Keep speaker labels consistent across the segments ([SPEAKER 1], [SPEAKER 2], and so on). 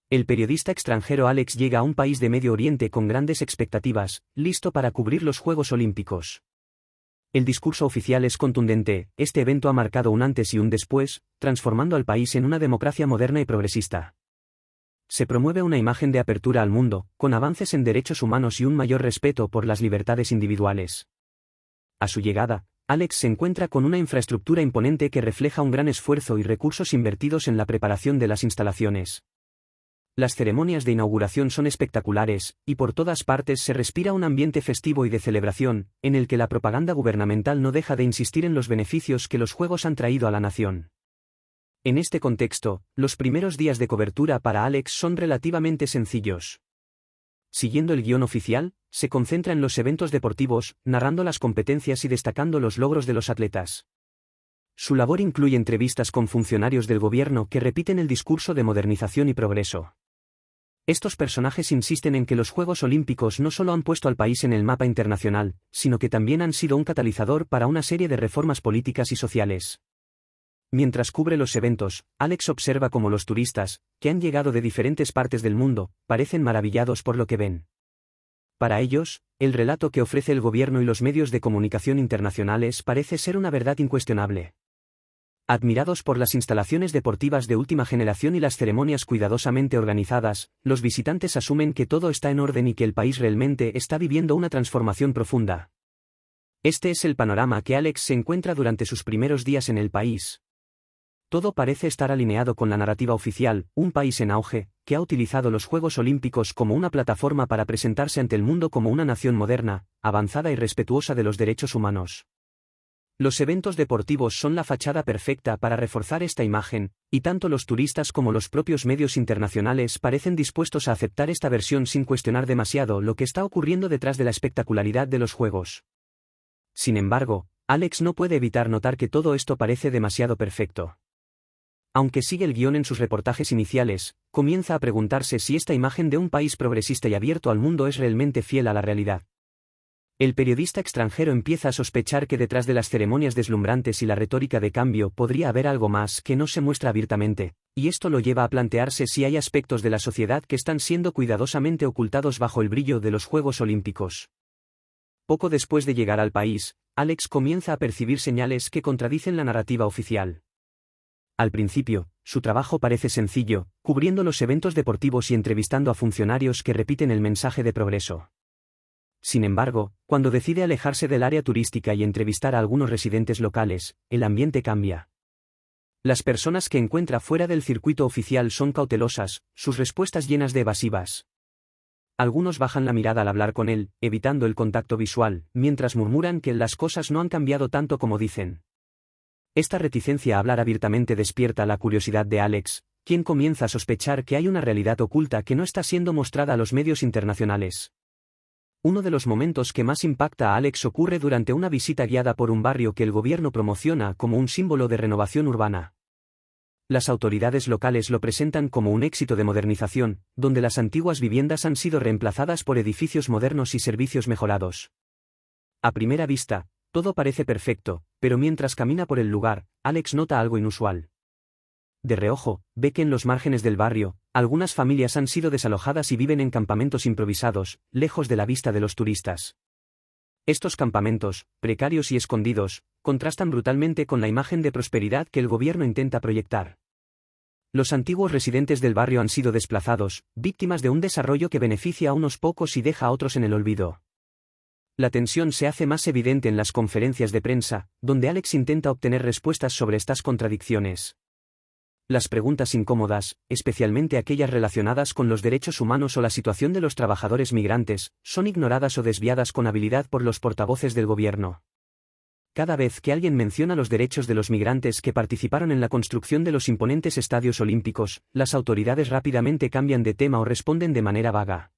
[SPEAKER 1] El periodista extranjero Alex llega a un país de Medio Oriente con grandes expectativas, listo para cubrir los Juegos Olímpicos. El discurso oficial es contundente: este evento ha marcado un antes y un después, transformando al país en una democracia moderna y progresista. Se promueve una imagen de apertura al mundo, con avances en derechos humanos y un mayor respeto por las libertades individuales. A su llegada, Alex se encuentra con una infraestructura imponente que refleja un gran esfuerzo y recursos invertidos en la preparación de las instalaciones. Las ceremonias de inauguración son espectaculares, y por todas partes se respira un ambiente festivo y de celebración, en el que la propaganda gubernamental no deja de insistir en los beneficios que los Juegos han traído a la nación. En este contexto, los primeros días de cobertura para Alex son relativamente sencillos. Siguiendo el guión oficial, se concentra en los eventos deportivos, narrando las competencias y destacando los logros de los atletas. Su labor incluye entrevistas con funcionarios del gobierno que repiten el discurso de modernización y progreso. Estos personajes insisten en que los Juegos Olímpicos no solo han puesto al país en el mapa internacional, sino que también han sido un catalizador para una serie de reformas políticas y sociales. Mientras cubre los eventos, Alex observa cómo los turistas, que han llegado de diferentes partes del mundo, parecen maravillados por lo que ven. Para ellos, el relato que ofrece el gobierno y los medios de comunicación internacionales parece ser una verdad incuestionable. Admirados por las instalaciones deportivas de última generación y las ceremonias cuidadosamente organizadas, los visitantes asumen que todo está en orden y que el país realmente está viviendo una transformación profunda. Este es el panorama que Alex se encuentra durante sus primeros días en el país. Todo parece estar alineado con la narrativa oficial: un país en auge, que ha utilizado los Juegos Olímpicos como una plataforma para presentarse ante el mundo como una nación moderna, avanzada y respetuosa de los derechos humanos. Los eventos deportivos son la fachada perfecta para reforzar esta imagen, y tanto los turistas como los propios medios internacionales parecen dispuestos a aceptar esta versión sin cuestionar demasiado lo que está ocurriendo detrás de la espectacularidad de los Juegos. Sin embargo, Alex no puede evitar notar que todo esto parece demasiado perfecto. Aunque sigue el guión en sus reportajes iniciales, comienza a preguntarse si esta imagen de un país progresista y abierto al mundo es realmente fiel a la realidad. El periodista extranjero empieza a sospechar que detrás de las ceremonias deslumbrantes y la retórica de cambio podría haber algo más que no se muestra abiertamente, y esto lo lleva a plantearse si hay aspectos de la sociedad que están siendo cuidadosamente ocultados bajo el brillo de los Juegos Olímpicos. Poco después de llegar al país, Alex comienza a percibir señales que contradicen la narrativa oficial. Al principio, su trabajo parece sencillo, cubriendo los eventos deportivos y entrevistando a funcionarios que repiten el mensaje de progreso. Sin embargo, cuando decide alejarse del área turística y entrevistar a algunos residentes locales, el ambiente cambia. Las personas que encuentra fuera del circuito oficial son cautelosas, sus respuestas llenas de evasivas. Algunos bajan la mirada al hablar con él, evitando el contacto visual, mientras murmuran que las cosas no han cambiado tanto como dicen. Esta reticencia a hablar abiertamente despierta la curiosidad de Alex, quien comienza a sospechar que hay una realidad oculta que no está siendo mostrada a los medios internacionales. Uno de los momentos que más impacta a Alex ocurre durante una visita guiada por un barrio que el gobierno promociona como un símbolo de renovación urbana. Las autoridades locales lo presentan como un éxito de modernización, donde las antiguas viviendas han sido reemplazadas por edificios modernos y servicios mejorados. A primera vista, todo parece perfecto, pero mientras camina por el lugar, Alex nota algo inusual. De reojo, ve que en los márgenes del barrio, algunas familias han sido desalojadas y viven en campamentos improvisados, lejos de la vista de los turistas. Estos campamentos, precarios y escondidos, contrastan brutalmente con la imagen de prosperidad que el gobierno intenta proyectar. Los antiguos residentes del barrio han sido desplazados, víctimas de un desarrollo que beneficia a unos pocos y deja a otros en el olvido. La tensión se hace más evidente en las conferencias de prensa, donde Alex intenta obtener respuestas sobre estas contradicciones. Las preguntas incómodas, especialmente aquellas relacionadas con los derechos humanos o la situación de los trabajadores migrantes, son ignoradas o desviadas con habilidad por los portavoces del gobierno. Cada vez que alguien menciona los derechos de los migrantes que participaron en la construcción de los imponentes estadios olímpicos, las autoridades rápidamente cambian de tema o responden de manera vaga.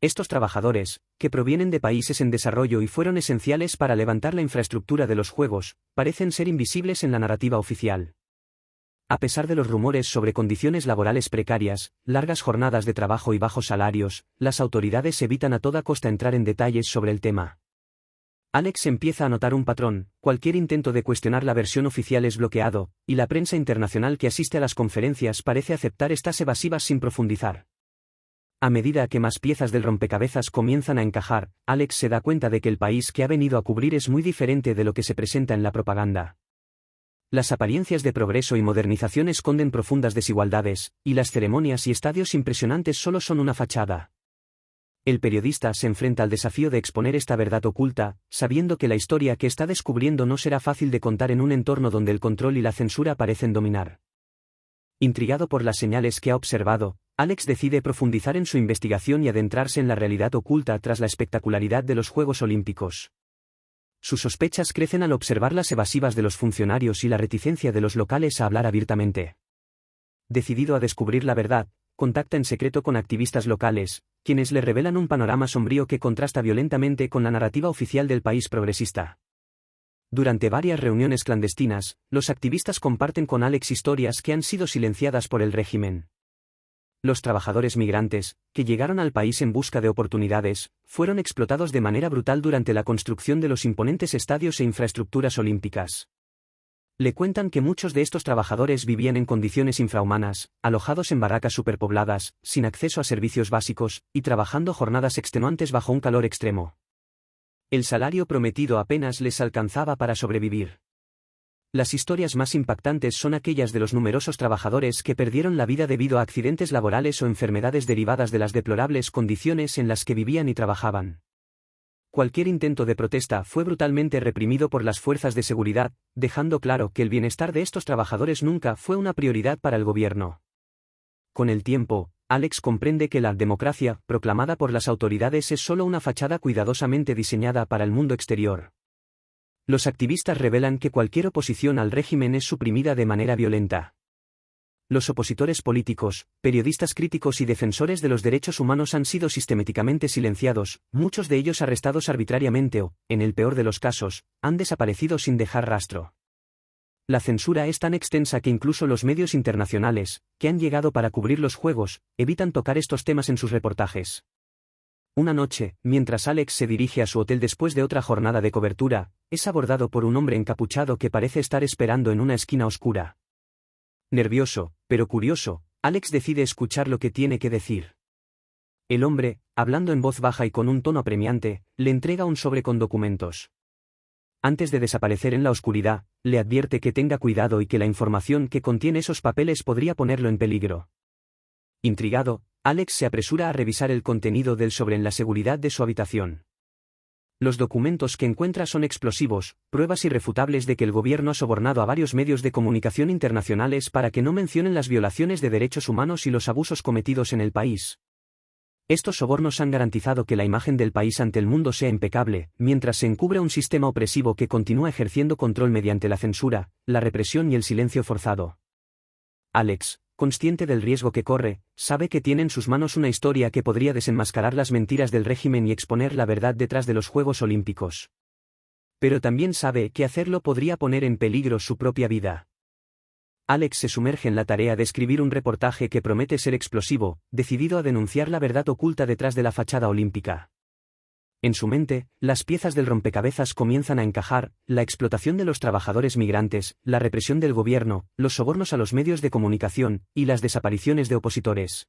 [SPEAKER 1] Estos trabajadores, que provienen de países en desarrollo y fueron esenciales para levantar la infraestructura de los Juegos, parecen ser invisibles en la narrativa oficial. A pesar de los rumores sobre condiciones laborales precarias, largas jornadas de trabajo y bajos salarios, las autoridades evitan a toda costa entrar en detalles sobre el tema. Alex empieza a notar un patrón: cualquier intento de cuestionar la versión oficial es bloqueado, y la prensa internacional que asiste a las conferencias parece aceptar estas evasivas sin profundizar. A medida que más piezas del rompecabezas comienzan a encajar, Alex se da cuenta de que el país que ha venido a cubrir es muy diferente de lo que se presenta en la propaganda. Las apariencias de progreso y modernización esconden profundas desigualdades, y las ceremonias y estadios impresionantes solo son una fachada. El periodista se enfrenta al desafío de exponer esta verdad oculta, sabiendo que la historia que está descubriendo no será fácil de contar en un entorno donde el control y la censura parecen dominar. Intrigado por las señales que ha observado, Alex decide profundizar en su investigación y adentrarse en la realidad oculta tras la espectacularidad de los Juegos Olímpicos. Sus sospechas crecen al observar las evasivas de los funcionarios y la reticencia de los locales a hablar abiertamente. Decidido a descubrir la verdad, contacta en secreto con activistas locales, quienes le revelan un panorama sombrío que contrasta violentamente con la narrativa oficial del país progresista. Durante varias reuniones clandestinas, los activistas comparten con Alex historias que han sido silenciadas por el régimen. Los trabajadores migrantes, que llegaron al país en busca de oportunidades, fueron explotados de manera brutal durante la construcción de los imponentes estadios e infraestructuras olímpicas. Le cuentan que muchos de estos trabajadores vivían en condiciones infrahumanas, alojados en barracas superpobladas, sin acceso a servicios básicos, y trabajando jornadas extenuantes bajo un calor extremo. El salario prometido apenas les alcanzaba para sobrevivir. Las historias más impactantes son aquellas de los numerosos trabajadores que perdieron la vida debido a accidentes laborales o enfermedades derivadas de las deplorables condiciones en las que vivían y trabajaban. Cualquier intento de protesta fue brutalmente reprimido por las fuerzas de seguridad, dejando claro que el bienestar de estos trabajadores nunca fue una prioridad para el gobierno. Con el tiempo, Alex comprende que la democracia, proclamada por las autoridades, es solo una fachada cuidadosamente diseñada para el mundo exterior. Los activistas revelan que cualquier oposición al régimen es suprimida de manera violenta. Los opositores políticos, periodistas críticos y defensores de los derechos humanos han sido sistemáticamente silenciados, muchos de ellos arrestados arbitrariamente o, en el peor de los casos, han desaparecido sin dejar rastro. La censura es tan extensa que incluso los medios internacionales, que han llegado para cubrir los Juegos, evitan tocar estos temas en sus reportajes. Una noche, mientras Alex se dirige a su hotel después de otra jornada de cobertura, es abordado por un hombre encapuchado que parece estar esperando en una esquina oscura. Nervioso, pero curioso, Alex decide escuchar lo que tiene que decir. El hombre, hablando en voz baja y con un tono apremiante, le entrega un sobre con documentos. Antes de desaparecer en la oscuridad, le advierte que tenga cuidado y que la información que contiene esos papeles podría ponerlo en peligro. Intrigado, Alex se apresura a revisar el contenido del sobre en la seguridad de su habitación. Los documentos que encuentra son explosivos, pruebas irrefutables de que el gobierno ha sobornado a varios medios de comunicación internacionales para que no mencionen las violaciones de derechos humanos y los abusos cometidos en el país. Estos sobornos han garantizado que la imagen del país ante el mundo sea impecable, mientras se encubre un sistema opresivo que continúa ejerciendo control mediante la censura, la represión y el silencio forzado. Alex, consciente del riesgo que corre, sabe que tiene en sus manos una historia que podría desenmascarar las mentiras del régimen y exponer la verdad detrás de los Juegos Olímpicos. Pero también sabe que hacerlo podría poner en peligro su propia vida. Alex se sumerge en la tarea de escribir un reportaje que promete ser explosivo, decidido a denunciar la verdad oculta detrás de la fachada olímpica. En su mente, las piezas del rompecabezas comienzan a encajar: la explotación de los trabajadores migrantes, la represión del gobierno, los sobornos a los medios de comunicación, y las desapariciones de opositores.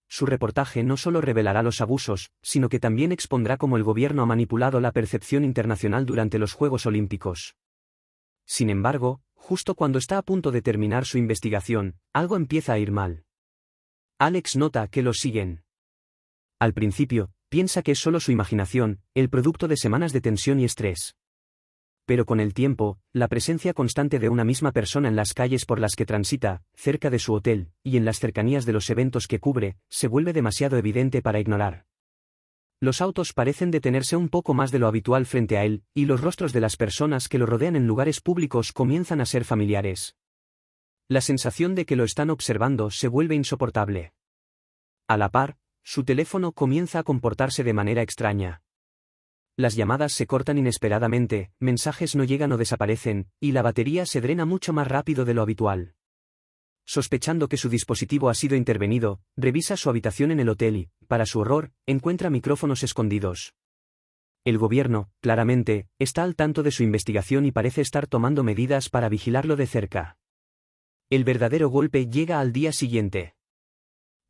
[SPEAKER 1] Su reportaje no solo revelará los abusos, sino que también expondrá cómo el gobierno ha manipulado la percepción internacional durante los Juegos Olímpicos. Sin embargo, justo cuando está a punto de terminar su investigación, algo empieza a ir mal. Alex nota que lo siguen. Al principio, piensa que es solo su imaginación, el producto de semanas de tensión y estrés. Pero con el tiempo, la presencia constante de una misma persona en las calles por las que transita, cerca de su hotel, y en las cercanías de los eventos que cubre, se vuelve demasiado evidente para ignorar. Los autos parecen detenerse un poco más de lo habitual frente a él, y los rostros de las personas que lo rodean en lugares públicos comienzan a ser familiares. La sensación de que lo están observando se vuelve insoportable. A la par, su teléfono comienza a comportarse de manera extraña. Las llamadas se cortan inesperadamente, mensajes no llegan o desaparecen, y la batería se drena mucho más rápido de lo habitual. Sospechando que su dispositivo ha sido intervenido, revisa su habitación en el hotel y, para su horror, encuentra micrófonos escondidos. El gobierno, claramente, está al tanto de su investigación y parece estar tomando medidas para vigilarlo de cerca. El verdadero golpe llega al día siguiente.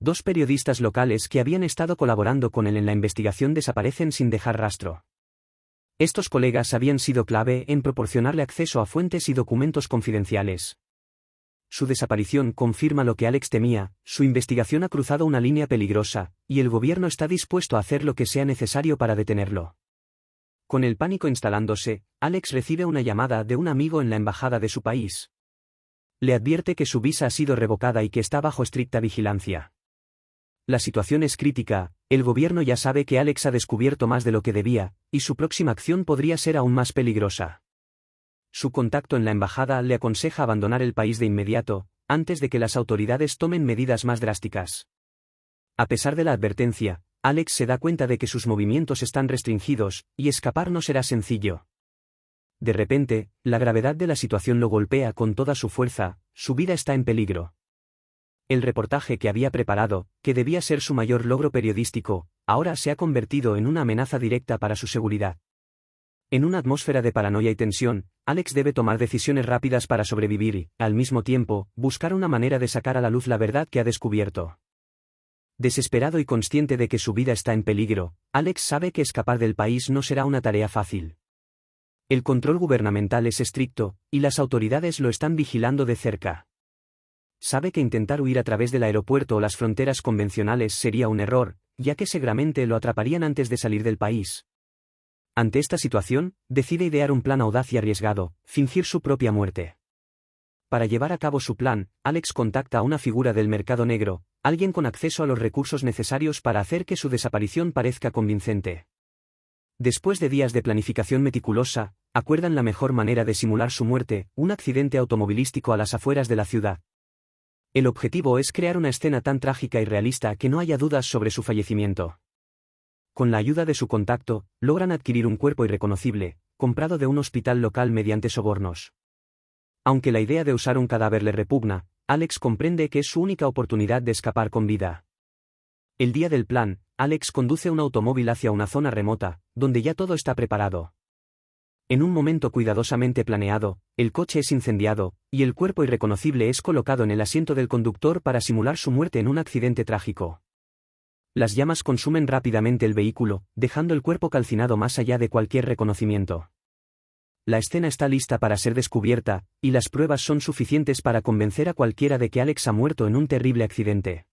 [SPEAKER 1] Dos periodistas locales que habían estado colaborando con él en la investigación desaparecen sin dejar rastro. Estos colegas habían sido clave en proporcionarle acceso a fuentes y documentos confidenciales. Su desaparición confirma lo que Alex temía: su investigación ha cruzado una línea peligrosa, y el gobierno está dispuesto a hacer lo que sea necesario para detenerlo. Con el pánico instalándose, Alex recibe una llamada de un amigo en la embajada de su país. Le advierte que su visa ha sido revocada y que está bajo estricta vigilancia. La situación es crítica, el gobierno ya sabe que Alex ha descubierto más de lo que debía, y su próxima acción podría ser aún más peligrosa. Su contacto en la embajada le aconseja abandonar el país de inmediato, antes de que las autoridades tomen medidas más drásticas. A pesar de la advertencia, Alex se da cuenta de que sus movimientos están restringidos, y escapar no será sencillo. De repente, la gravedad de la situación lo golpea con toda su fuerza, su vida está en peligro. El reportaje que había preparado, que debía ser su mayor logro periodístico, ahora se ha convertido en una amenaza directa para su seguridad. En una atmósfera de paranoia y tensión, Alex debe tomar decisiones rápidas para sobrevivir y, al mismo tiempo, buscar una manera de sacar a la luz la verdad que ha descubierto. Desesperado y consciente de que su vida está en peligro, Alex sabe que escapar del país no será una tarea fácil. El control gubernamental es estricto, y las autoridades lo están vigilando de cerca. Sabe que intentar huir a través del aeropuerto o las fronteras convencionales sería un error, ya que seguramente lo atraparían antes de salir del país. Ante esta situación, decide idear un plan audaz y arriesgado: fingir su propia muerte. Para llevar a cabo su plan, Alex contacta a una figura del mercado negro, alguien con acceso a los recursos necesarios para hacer que su desaparición parezca convincente. Después de días de planificación meticulosa, acuerdan la mejor manera de simular su muerte: un accidente automovilístico a las afueras de la ciudad. El objetivo es crear una escena tan trágica y realista que no haya dudas sobre su fallecimiento. Con la ayuda de su contacto, logran adquirir un cuerpo irreconocible, comprado de un hospital local mediante sobornos. Aunque la idea de usar un cadáver le repugna, Alex comprende que es su única oportunidad de escapar con vida. El día del plan, Alex conduce un automóvil hacia una zona remota, donde ya todo está preparado. En un momento cuidadosamente planeado, el coche es incendiado, y el cuerpo irreconocible es colocado en el asiento del conductor para simular su muerte en un accidente trágico. Las llamas consumen rápidamente el vehículo, dejando el cuerpo calcinado más allá de cualquier reconocimiento. La escena está lista para ser descubierta, y las pruebas son suficientes para convencer a cualquiera de que Alex ha muerto en un terrible accidente.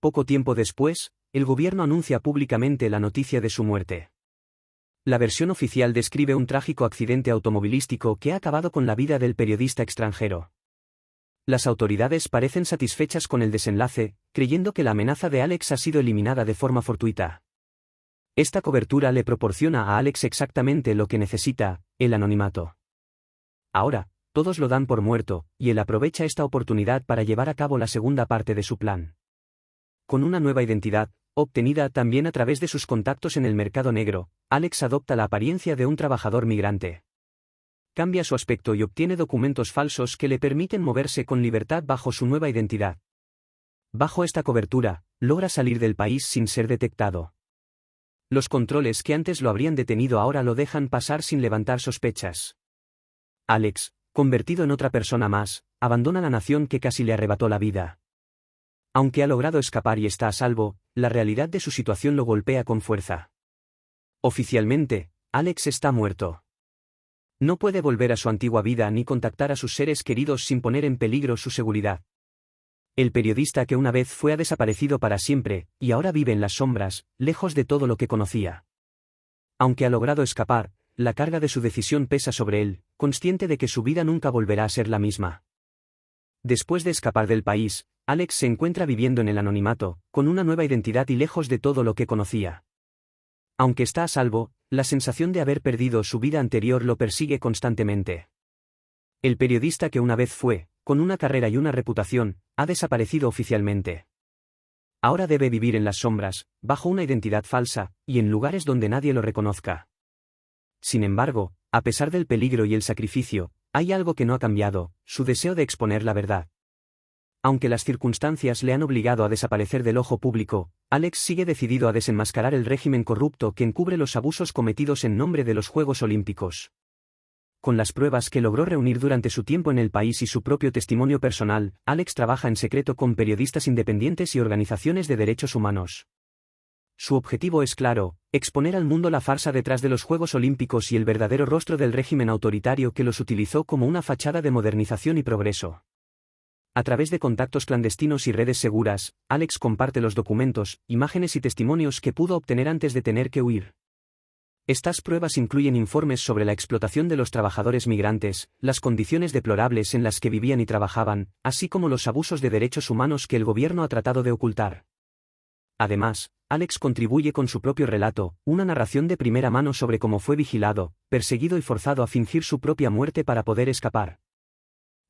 [SPEAKER 1] Poco tiempo después, el gobierno anuncia públicamente la noticia de su muerte. La versión oficial describe un trágico accidente automovilístico que ha acabado con la vida del periodista extranjero. Las autoridades parecen satisfechas con el desenlace, creyendo que la amenaza de Alex ha sido eliminada de forma fortuita. Esta cobertura le proporciona a Alex exactamente lo que necesita: el anonimato. Ahora, todos lo dan por muerto, y él aprovecha esta oportunidad para llevar a cabo la segunda parte de su plan. Con una nueva identidad, obtenida también a través de sus contactos en el mercado negro, Alex adopta la apariencia de un trabajador migrante. Cambia su aspecto y obtiene documentos falsos que le permiten moverse con libertad bajo su nueva identidad. Bajo esta cobertura, logra salir del país sin ser detectado. Los controles que antes lo habrían detenido ahora lo dejan pasar sin levantar sospechas. Alex, convertido en otra persona más, abandona la nación que casi le arrebató la vida. Aunque ha logrado escapar y está a salvo, la realidad de su situación lo golpea con fuerza. Oficialmente, Alex está muerto. No puede volver a su antigua vida ni contactar a sus seres queridos sin poner en peligro su seguridad. El periodista que una vez fue ha desaparecido para siempre, y ahora vive en las sombras, lejos de todo lo que conocía. Aunque ha logrado escapar, la carga de su decisión pesa sobre él, consciente de que su vida nunca volverá a ser la misma. Después de escapar del país, Alex se encuentra viviendo en el anonimato, con una nueva identidad y lejos de todo lo que conocía. Aunque está a salvo, la sensación de haber perdido su vida anterior lo persigue constantemente. El periodista que una vez fue, con una carrera y una reputación, ha desaparecido oficialmente. Ahora debe vivir en las sombras, bajo una identidad falsa, y en lugares donde nadie lo reconozca. Sin embargo, a pesar del peligro y el sacrificio, hay algo que no ha cambiado: su deseo de exponer la verdad. Aunque las circunstancias le han obligado a desaparecer del ojo público, Alex sigue decidido a desenmascarar el régimen corrupto que encubre los abusos cometidos en nombre de los Juegos Olímpicos. Con las pruebas que logró reunir durante su tiempo en el país y su propio testimonio personal, Alex trabaja en secreto con periodistas independientes y organizaciones de derechos humanos. Su objetivo es claro: exponer al mundo la farsa detrás de los Juegos Olímpicos y el verdadero rostro del régimen autoritario que los utilizó como una fachada de modernización y progreso. A través de contactos clandestinos y redes seguras, Alex comparte los documentos, imágenes y testimonios que pudo obtener antes de tener que huir. Estas pruebas incluyen informes sobre la explotación de los trabajadores migrantes, las condiciones deplorables en las que vivían y trabajaban, así como los abusos de derechos humanos que el gobierno ha tratado de ocultar. Además, Alex contribuye con su propio relato, una narración de primera mano sobre cómo fue vigilado, perseguido y forzado a fingir su propia muerte para poder escapar.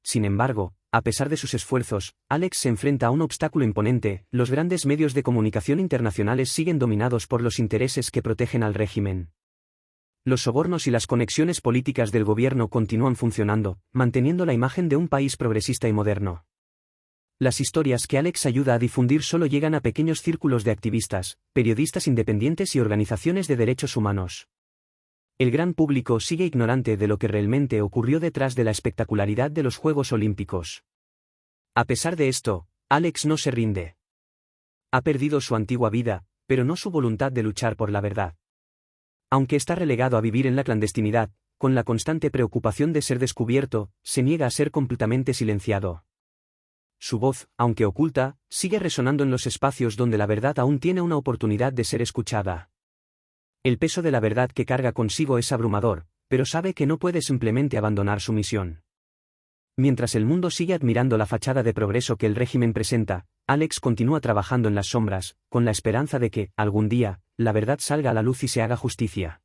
[SPEAKER 1] Sin embargo, a pesar de sus esfuerzos, Alex se enfrenta a un obstáculo imponente: los grandes medios de comunicación internacionales siguen dominados por los intereses que protegen al régimen. Los sobornos y las conexiones políticas del gobierno continúan funcionando, manteniendo la imagen de un país progresista y moderno. Las historias que Alex ayuda a difundir solo llegan a pequeños círculos de activistas, periodistas independientes y organizaciones de derechos humanos. El gran público sigue ignorante de lo que realmente ocurrió detrás de la espectacularidad de los Juegos Olímpicos. A pesar de esto, Alex no se rinde. Ha perdido su antigua vida, pero no su voluntad de luchar por la verdad. Aunque está relegado a vivir en la clandestinidad, con la constante preocupación de ser descubierto, se niega a ser completamente silenciado. Su voz, aunque oculta, sigue resonando en los espacios donde la verdad aún tiene una oportunidad de ser escuchada. El peso de la verdad que carga consigo es abrumador, pero sabe que no puede simplemente abandonar su misión. Mientras el mundo sigue admirando la fachada de progreso que el régimen presenta, Alex continúa trabajando en las sombras, con la esperanza de que, algún día, la verdad salga a la luz y se haga justicia.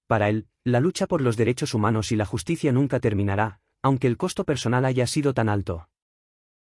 [SPEAKER 1] Para él, la lucha por los derechos humanos y la justicia nunca terminará, aunque el costo personal haya sido tan alto.